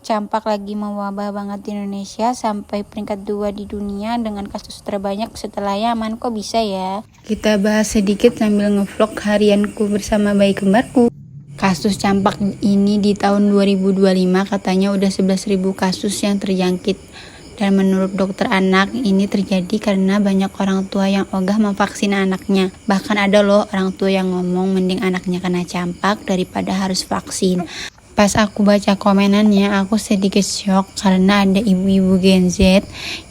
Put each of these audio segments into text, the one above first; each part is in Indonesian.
Campak lagi mewabah banget di Indonesia sampai peringkat 2 di dunia dengan kasus terbanyak setelah Yaman. Kok bisa ya? Kita bahas sedikit sambil ngevlog harianku bersama bayi kembarku. Kasus campak ini di tahun 2025 katanya udah 11.000 kasus yang terjangkit. Dan menurut dokter anak, ini terjadi karena banyak orang tua yang ogah memvaksin anaknya. Bahkan ada loh orang tua yang ngomong mending anaknya kena campak daripada harus vaksin. Pas aku baca komenannya, aku sedikit shock karena ada ibu-ibu Gen Z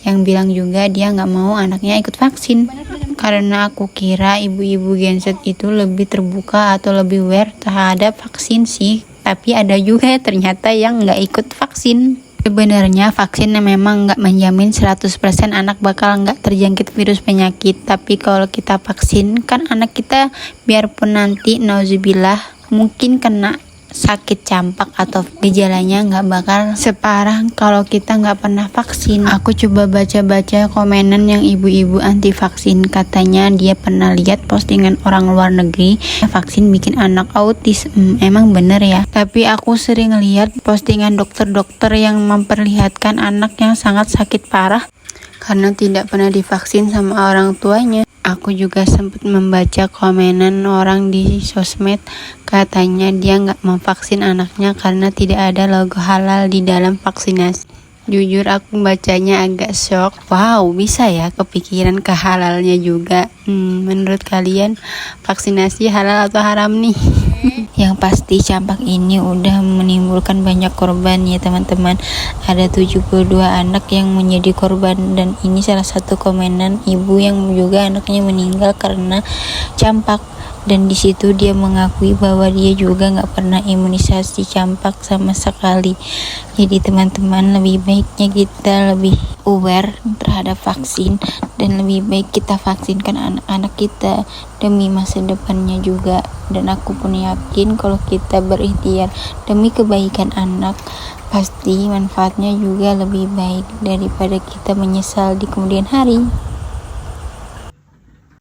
yang bilang juga dia nggak mau anaknya ikut vaksin. Karena aku kira ibu-ibu Gen Z itu lebih terbuka atau lebih aware terhadap vaksin sih. Tapi ada juga ternyata yang nggak ikut vaksin. Sebenarnya vaksin memang nggak menjamin 100% anak bakal nggak terjangkit virus penyakit. Tapi kalau kita vaksin, kan anak kita biarpun nanti nauzubillah mungkin kena sakit campak atau gejalanya nggak bakal separah kalau kita nggak pernah vaksin. Aku coba baca-baca komenan yang ibu-ibu anti vaksin, katanya dia pernah lihat postingan orang luar negeri vaksin bikin anak autis. Emang bener ya, tapi aku sering lihat postingan dokter-dokter yang memperlihatkan anak yang sangat sakit parah karena tidak pernah divaksin sama orang tuanya. Aku juga sempat membaca komenan orang di sosmed, katanya dia nggak memvaksin anaknya karena tidak ada logo halal di dalam vaksinasi. Jujur aku bacanya agak shock. Wow, bisa ya kepikiran ke halalnya juga. Menurut kalian vaksinasi halal atau haram nih? Yang pasti campak ini udah menimbulkan banyak korban ya teman-teman. Ada 72 anak yang menjadi korban, dan ini salah satu komenan ibu yang juga anaknya meninggal karena campak. Dan di situ dia mengakui bahwa dia juga nggak pernah imunisasi campak sama sekali. Jadi teman-teman, lebih baiknya kita lebih aware terhadap vaksin dan lebih baik kita vaksinkan anak-anak kita demi masa depannya juga. Dan aku pun yakin kalau kita berikhtiar demi kebaikan anak, pasti manfaatnya juga lebih baik daripada kita menyesal di kemudian hari.